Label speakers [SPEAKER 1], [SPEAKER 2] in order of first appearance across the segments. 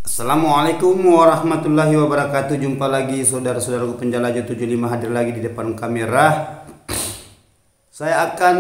[SPEAKER 1] Assalamualaikum warahmatullahi wabarakatuh. Jumpa lagi saudara-saudaraku penjelajah 75 hadir lagi di depan kamera. Saya akan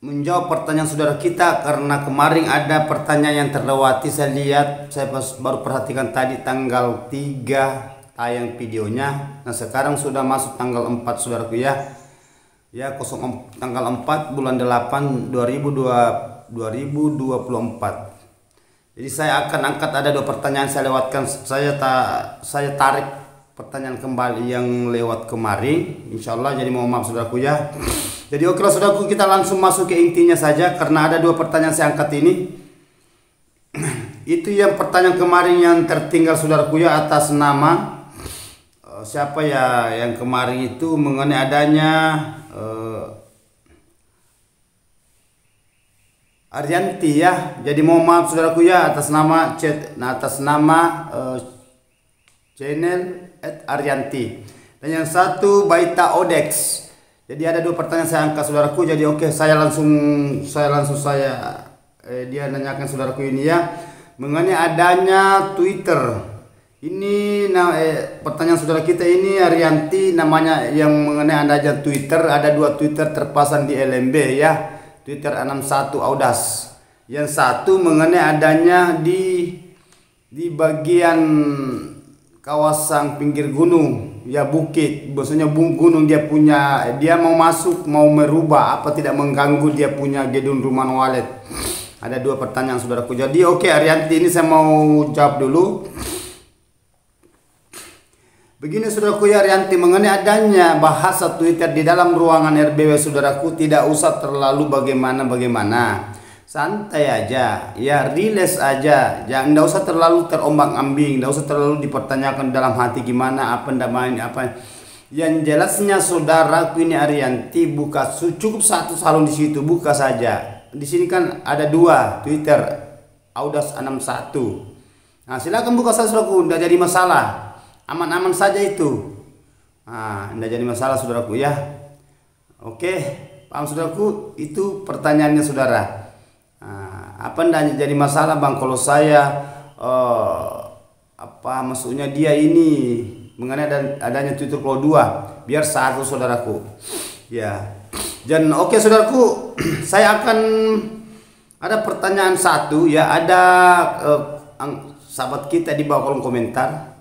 [SPEAKER 1] menjawab pertanyaan saudara kita karena kemarin ada pertanyaan yang terlewati. Saya lihat, saya baru perhatikan tadi tanggal 3 tayang videonya. Nah, sekarang sudah masuk tanggal 4 saudaraku ya. Ya, tanggal 4 bulan 8 2024. Jadi saya akan angkat, ada dua pertanyaan saya lewatkan, saya tarik pertanyaan kembali yang lewat kemarin, insya Allah. Jadi mohon maaf saudaraku ya. Jadi oke lah saudaraku, kita langsung masuk ke intinya saja karena ada dua pertanyaan saya angkat ini. Itu yang pertanyaan kemarin yang tertinggal saudaraku ya, atas nama siapa ya yang kemarin itu mengenai adanya Arianti ya. Jadi mohon maaf saudaraku ya atas nama channel @Arianti, dan yang satu Baita Odex. Jadi ada dua pertanyaan saya angkat saudaraku. Jadi oke, dia nanyakan saudaraku ini ya mengenai adanya Twitter. Ini pertanyaan saudara kita ini Arianti namanya, yang mengenai adanya Twitter. Ada dua Twitter terpasang di LMB ya. Twitter 61 Audas. Yang satu mengenai adanya di bagian kawasan pinggir gunung ya, bukit, maksudnya gunung, dia mau masuk, mau merubah apa tidak mengganggu dia punya gedung rumah walet. Ada dua pertanyaan saudaraku. Jadi oke, Arianti ini saya mau jawab dulu. Begini saudaraku ya, Arianti, mengenai adanya bahasa Twitter di dalam ruangan RBW saudaraku, tidak usah terlalu bagaimana, santai aja ya, relax aja, jangan, tidak usah terlalu terombang-ambing, tidak usah terlalu dipertanyakan dalam hati gimana, apa namanya, apa. Yang jelasnya saudaraku ini Arianti buka, cukup satu salon di situ, buka saja. Di sini kan ada dua Twitter Audas 61. Nah, silakan buka saja saudaraku, tidak jadi masalah. Aman-aman saja itu. Nah, tidak jadi masalah saudaraku ya. Oke, paham saudaraku? Itu pertanyaannya saudara. Nah, apa tidak jadi masalah bang kalau saya apa maksudnya dia ini mengenai adanya Twitter Pro 2, biar satu saudaraku. Ya. Dan oke saudaraku, saya akan ada pertanyaan satu ya, ada sahabat kita di bawah kolom komentar.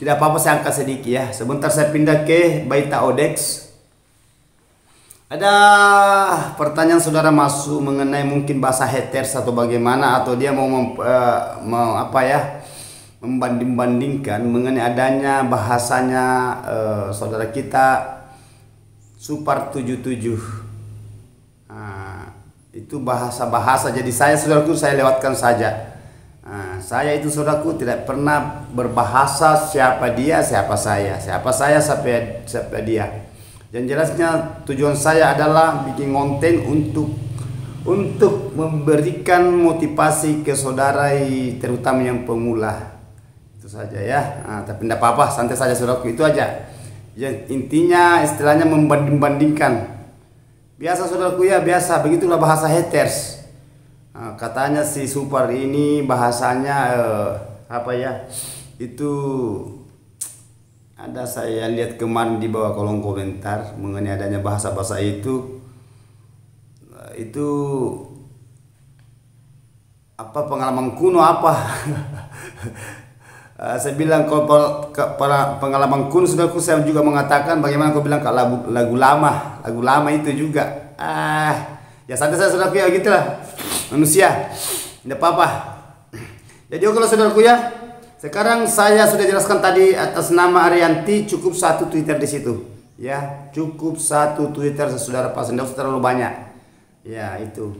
[SPEAKER 1] Tidak apa-apa, saya angkat sedikit ya. Sebentar saya pindah ke Baita Odex. Ada pertanyaan saudara masuk mengenai mungkin bahasa haters atau bagaimana, atau dia mau membanding-bandingkan mengenai adanya bahasanya saudara kita Super 77. Nah, itu bahasa-bahasa. Jadi saudaraku, saya lewatkan saja. Nah, saya itu saudaraku tidak pernah berbahasa siapa dia, siapa saya, siapa dia. Yang jelasnya tujuan saya adalah bikin konten untuk memberikan motivasi ke saudara, terutama yang pemula. Itu saja ya. Nah, tapi tidak apa-apa, santai saja saudaraku, itu aja. Yang intinya istilahnya membanding-bandingkan. Biasa saudaraku ya, biasa, begitulah bahasa haters. Nah, katanya si Super ini bahasanya apa ya, itu ada, saya lihat kemarin di bawah kolom komentar mengenai adanya bahasa-bahasa itu apa pengalaman kuno apa. Saya bilang kalau pengalaman kuno saudaraku, saya juga mengatakan bagaimana kau bilang kalau lagu lama itu juga. Ya santai saya saudaraku ya, gitulah manusia, tidak apa-apa. Jadi oke lah saudaraku ya. Sekarang saya sudah jelaskan tadi atas nama Arianti, cukup satu Twitter di situ ya, cukup satu Twitter saudara pasang, tidak usah terlalu banyak ya itu.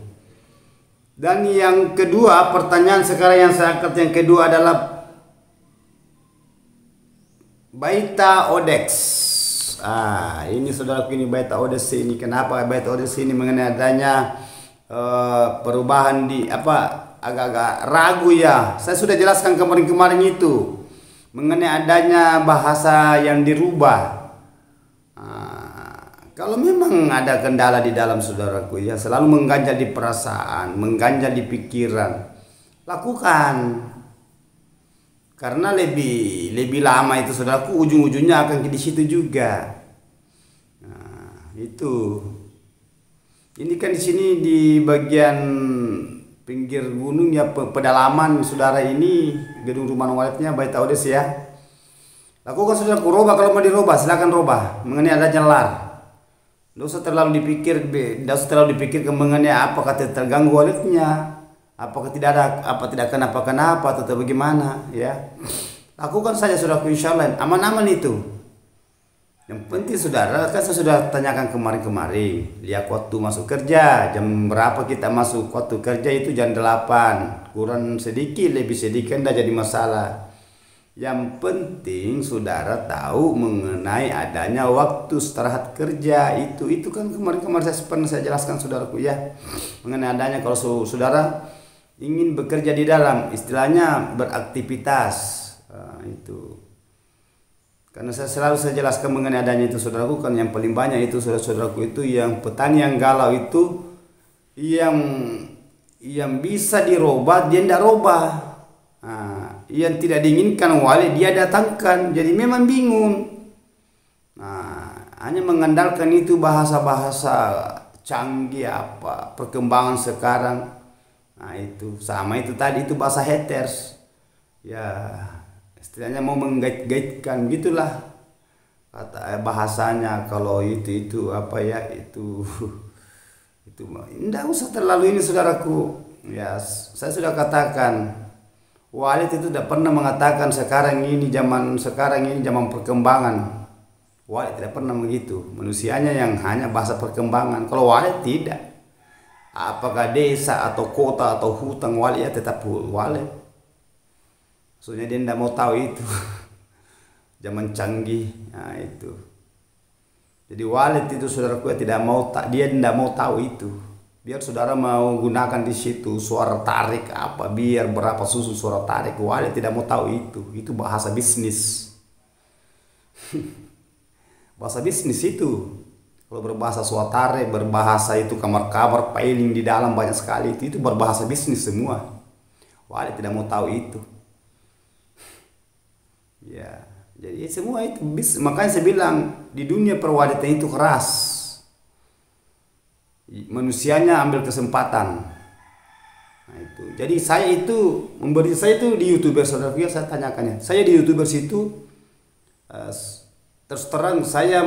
[SPEAKER 1] Dan yang kedua, pertanyaan sekarang yang saya angkat yang kedua adalah Baita Odex. Ini saudaraku, ini Baita Odex ini. Kenapa Baita Odex ini mengenai adanya perubahan di agak-agak ragu ya. Saya sudah jelaskan kemarin itu mengenai adanya bahasa yang dirubah. Kalau memang ada kendala di dalam saudaraku ya, selalu mengganjal di perasaan, mengganjal di pikiran, lakukan. karena lebih lama itu saudaraku, ujung-ujungnya akan di situ juga. Nah, itu. Ini kan di sini di bagian pinggir gunung ya, pedalaman saudara, ini gedung rumah waletnya Bait Audes ya. Lakukan saudaraku, robah kalau mau dirobah silakan robah mengenai adanya lar. Tidak usah terlalu dipikir mengenai apakah terganggu waletnya, apakah tidak ada, tidak kenapa atau bagaimana ya. Lakukan saja saudaraku, insya Allah aman-aman itu. Yang penting saudara, kan saya sudah tanyakan kemarin, lihat waktu masuk kerja, jam berapa kita masuk waktu kerja itu jam 8, kurang sedikit, lebih sedikit tidak jadi masalah. Yang penting saudara tahu mengenai adanya waktu istirahat kerja, itu kan kemarin pernah saya jelaskan saudaraku ya, mengenai adanya kalau saudara ingin bekerja di dalam, istilahnya beraktivitas, itu. Karena saya jelaskan mengenai adanya itu saudaraku, kan yang paling banyak itu saudaraku itu yang petani yang galau itu, yang bisa dirubah dia tidak rubah, yang tidak diinginkan wali dia datangkan, jadi memang bingung. Nah, hanya mengandalkan itu bahasa-bahasa canggih apa perkembangan sekarang. Nah itu sama itu tadi itu bahasa haters ya, istilahnya mau menggait-gaitkan gitulah kata bahasanya. Kalau itu apa ya, itu tidak usah terlalu ini saudaraku ya. Saya sudah katakan, Walid itu tidak pernah mengatakan sekarang ini zaman perkembangan. Walid tidak pernah begitu, manusianya yang hanya bahasa perkembangan. Kalau Walid tidak, apakah desa atau kota atau hutan, Walid ya tetap Walid. Maksudnya dia tidak mau tahu itu zaman canggih, nah itu. Jadi Walid itu saudaraku dia tidak mau tahu itu. Biar saudara mau gunakan di situ suara tarik apa, biar berapa susu suara tarik, Walid tidak mau tahu itu. Itu bahasa bisnis. Bahasa bisnis itu. Kalau berbahasa suara tarik, berbahasa itu kamar-kamar, piling di dalam banyak sekali, itu berbahasa bisnis semua. Walid tidak mau tahu itu. Ya, jadi semua itu makanya saya bilang di dunia perwalitan itu keras. Manusianya ambil kesempatan. Nah itu. Jadi saya itu di YouTuber saudara, saya tanyakannya. Saya di YouTuber situ terus terang saya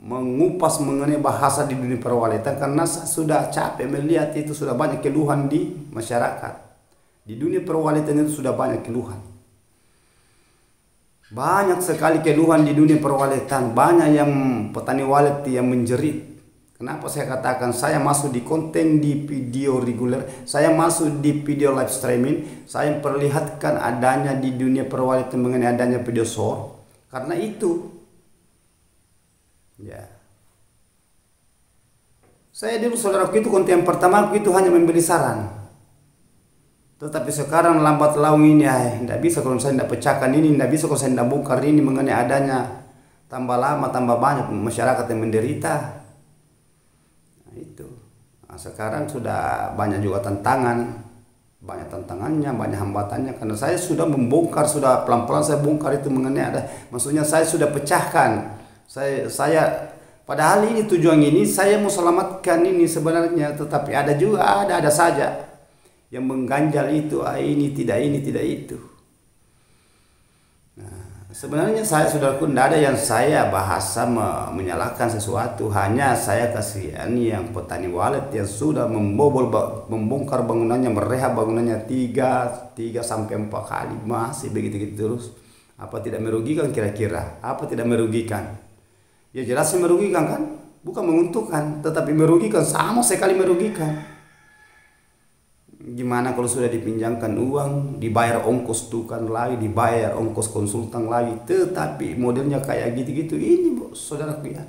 [SPEAKER 1] mengupas mengenai bahasa di dunia perwalitan karena saya sudah capek melihat itu sudah banyak keluhan di masyarakat. Di dunia perwalitan itu sudah banyak keluhan. Banyak sekali keluhan di dunia perwalitan, banyak yang petani walet yang menjerit. Kenapa saya katakan saya masuk di konten di video reguler, saya masuk di video live streaming, saya perlihatkan adanya di dunia perwalitan mengenai adanya video short. Karena itu, ya, saya dulu saudaraku itu konten yang pertama itu hanya memberi saran. Tetapi sekarang lambat laun ini tidak bisa kalau saya tidak pecahkan ini, tidak bisa kalau saya tidak bongkar ini mengenai adanya tambah lama tambah banyak masyarakat yang menderita. Nah, itu. Nah, sekarang sudah banyak juga banyak tantangannya, banyak hambatannya karena saya sudah membongkar, sudah pelan-pelan saya bongkar itu mengenai maksudnya saya sudah pecahkan. Saya padahal ini tujuan ini saya mau selamatkan ini sebenarnya, tetapi ada saja yang mengganjal itu, ini tidak itu. Nah, sebenarnya saya saudaraku tidak ada yang saya bahasa menyalahkan sesuatu, hanya saya kasihan yang petani walet yang sudah membongkar bangunannya, merehab bangunannya 3 sampai 4 kali masih begitu terus. Apa tidak merugikan kira-kira? Apa tidak merugikan? Ya jelas merugikan kan? Bukan menguntungkan, tetapi merugikan, sama sekali merugikan. Gimana kalau sudah dipinjamkan uang, dibayar ongkos tukang lagi, dibayar ongkos konsultan lagi, tetapi modelnya kayak gitu-gitu ini saudaraku ya.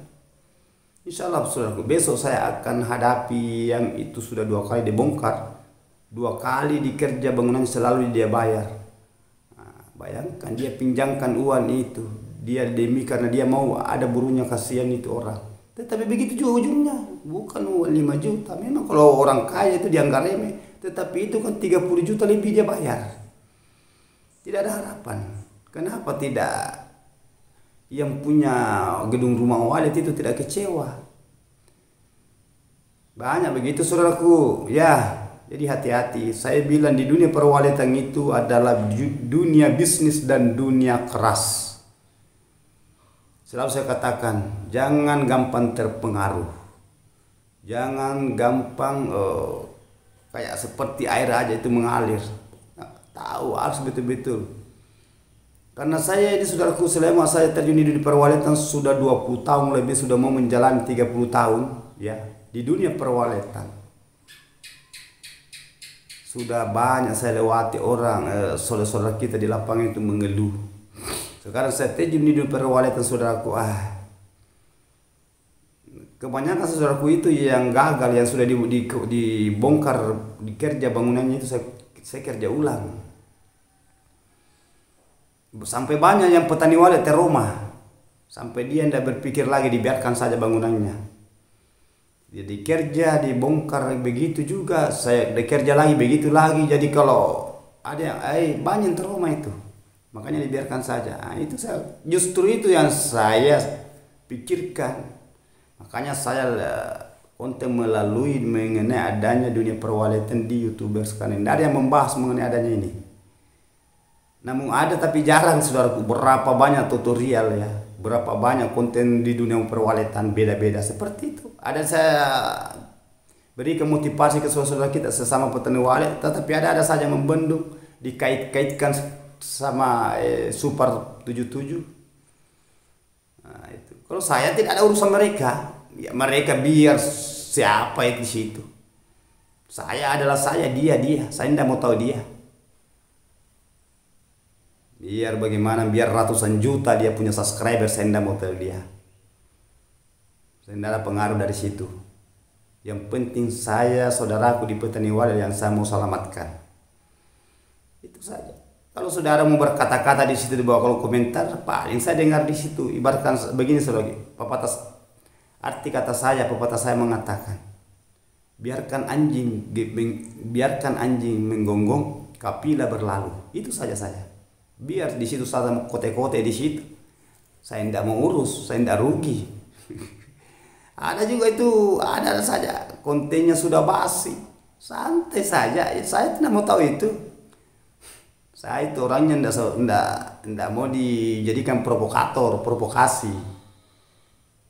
[SPEAKER 1] Insya Allah saudaraku, besok saya akan hadapi yang itu sudah 2 kali dibongkar, 2 kali dikerja bangunan selalu dia bayar. Nah, bayangkan dia pinjamkan uang itu, dia demi karena dia mau ada burunya, kasihan itu orang. Tetapi begitu juga ujungnya, bukan uang 5 juta. Memang kalau orang kaya itu dianggap remeh, tetapi itu kan 30 juta lebih dia bayar. Tidak ada harapan. Kenapa tidak yang punya gedung rumah walet itu tidak kecewa? Banyak begitu saudaraku. Ya, jadi hati-hati. Saya bilang di dunia perwaletan itu adalah dunia bisnis dan dunia keras. Selalu saya katakan, jangan gampang terpengaruh. Jangan gampang kayak seperti air aja itu mengalir. Tahu harus betul-betul. Karena saya ini saudaraku, selama saya terjun di dunia perwaletan sudah 20 tahun lebih, sudah mau menjalani 30 tahun ya di dunia perwaletan. Sudah banyak saya lewati orang saudara-saudara kita di lapangan itu mengeluh. Sekarang saya terjun di dunia perwaletan saudaraku, kebanyakan saudaraku itu yang gagal, yang sudah dibongkar dikerja bangunannya itu saya kerja ulang. Sampai banyak yang petani walet terumah, sampai dia tidak berpikir lagi, dibiarkan saja bangunannya. Dia dikerja, dibongkar begitu juga, saya dikerja lagi begitu lagi. Jadi kalau ada yang banyak terumah itu, makanya dibiarkan saja. Itu justru itu yang saya pikirkan. Makanya saya konten melalui mengenai adanya dunia perwaletan di YouTuber sekarang. Tidak ada yang membahas mengenai adanya ini. Namun ada, tapi jarang saudaraku. Berapa banyak tutorial ya, berapa banyak konten di dunia perwaletan beda-beda seperti itu. Ada saya berikan motivasi ke saudara kita sesama petani walet, tetapi ada saja membendung, dikait-kaitkan sama Super 77. Nah, itu. Kalau saya tidak ada urusan mereka, ya mereka biar siapa itu di situ. Saya adalah saya, dia. Saya tidak mau tahu dia. Biar bagaimana, biar ratusan juta dia punya subscriber, saya tidak mau tahu dia. Saya tidak ada pengaruh dari situ. Yang penting saya, saudaraku di petani walet yang saya mau selamatkan. Itu saja. Kalau saudara mau berkata-kata di situ di bawah kolom komentar, paling saya dengar di situ. Ibaratkan begini saudara, arti kata saya, pepatah saya mengatakan, biarkan anjing menggonggong, kapila berlalu. Itu saja saya. Biar di situ saja kote-kote di situ. Saya tidak mau urus, saya tidak rugi. Ada juga itu, ada saja kontennya sudah basi. Santai saja, saya tidak mau tahu itu. Saya itu orangnya tidak mau dijadikan provokasi.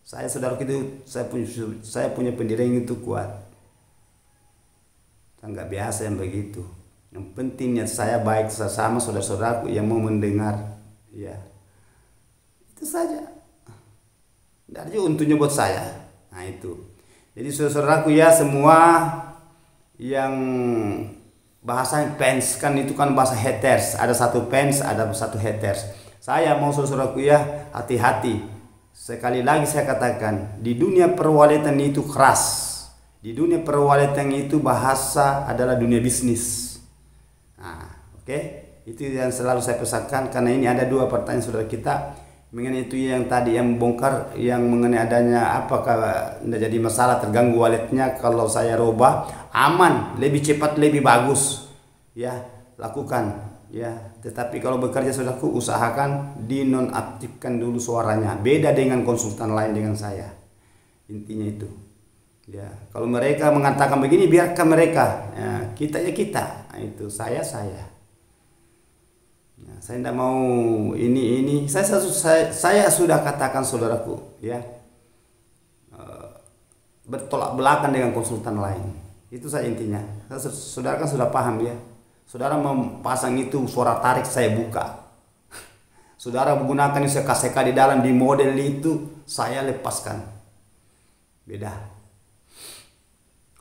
[SPEAKER 1] Saya saudara itu, saya punya pendirian itu kuat. Saya nggak biasa yang begitu. Yang pentingnya saya baik sesama saudara-saudaraku yang mau mendengar, ya itu saja. Tidak ada juga untungnya buat saya. Nah itu. Jadi saudara-saudaraku ya semua yang bahasa fans kan itu kan bahasa haters. Ada satu fans, ada satu haters. Saya mau saudara-saudaraku ya hati-hati. Sekali lagi saya katakan, di dunia perwaletan itu keras. Di dunia perwaletan itu bahasa adalah dunia bisnis. Nah, oke. Itu yang selalu saya pesankan, karena ini ada dua pertanyaan saudara kita mengenai itu yang tadi yang bongkar, yang mengenai adanya apakah tidak jadi masalah terganggu waletnya kalau saya robah, aman, lebih cepat, lebih bagus. Ya, lakukan ya. Tetapi kalau bekerja saudaraku, usahakan dinonaktifkan dulu suaranya. Beda dengan konsultan lain dengan saya. Intinya itu. Ya, kalau mereka mengatakan begini, biarkan mereka. Ya, kita ya kita. Nah, itu saya. Ya, saya tidak mau ini. Saya sudah katakan saudaraku, ya, bertolak belakang dengan konsultan lain. Itu saja intinya. Saudara kan sudah paham ya. Saudara memasang itu suara tarik, saya buka. Saudara menggunakan seka-seka di dalam di model itu, saya lepaskan. Beda.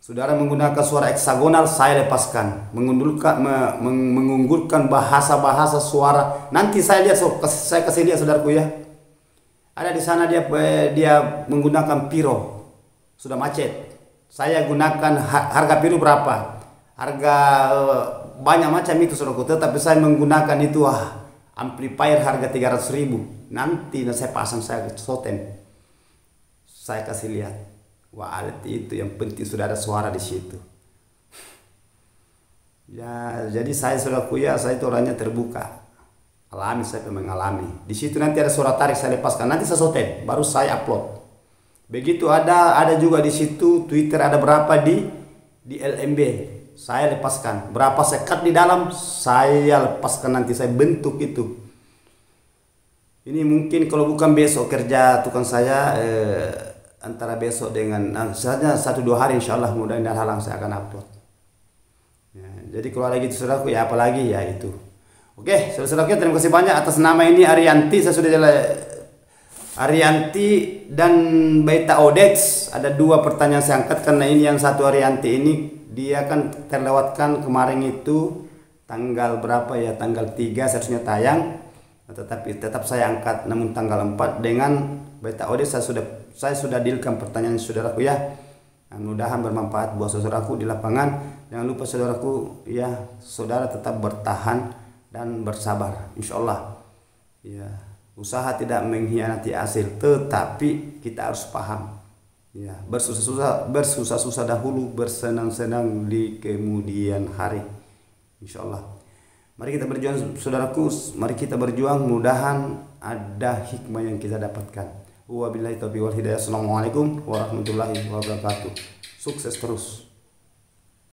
[SPEAKER 1] Saudara menggunakan suara heksagonal, saya lepaskan. Mengunggulkan bahasa-bahasa suara. Nanti saya lihat, saya kasih lihat saudaraku ya. Ada di sana dia menggunakan piro. Sudah macet. Saya gunakan harga piro berapa? Harga banyak macam itu saudaraku. Tetapi saya menggunakan itu amplifier harga 300.000. Nanti saya pasang, saya soten. Saya kasih lihat. Walet itu yang penting sudah ada suara di situ. Ya, jadi saya saudaraku ya, saya itu orangnya terbuka. alami, saya mengalami. Di situ nanti ada surat tarik saya lepaskan, nanti saya soten, baru saya upload. Begitu ada juga di situ Twitter ada berapa di LMB, saya lepaskan. Berapa sekat di dalam saya lepaskan, nanti saya bentuk itu. Ini mungkin kalau bukan besok kerja tukang saya antara besok dengan saja 1-2 hari insyaallah mudah-mudahan halang saya akan upload. Ya, jadi kalau ada gitu saudaraku ya apalagi ya itu. Oke, saudara-saudaraku terima kasih banyak atas nama ini Arianti, saya sudah Arianti dan Beta Odex. Ada 2 pertanyaan saya angkat karena ini yang satu Arianti ini dia kan terlewatkan kemarin itu tanggal berapa ya, tanggal 3 seharusnya tayang, tetapi tetap saya angkat. Namun tanggal 4 dengan Beta Odex saya sudah dealkan pertanyaan saudaraku ya. Mudah-mudahan bermanfaat buat saudaraku di lapangan. Jangan lupa saudaraku ya, saudara tetap bertahan dan bersabar insyaallah ya. Usaha tidak mengkhianati hasil, tetapi kita harus paham ya, bersusah-susah dahulu, bersenang-senang di kemudian hari insyaallah. Mari kita berjuang saudaraku, mari kita berjuang, mudahan ada hikmah yang kita dapatkan. Wabillahi taufiq wal hidayah. Assalamualaikum warahmatullahi wabarakatuh. Sukses terus.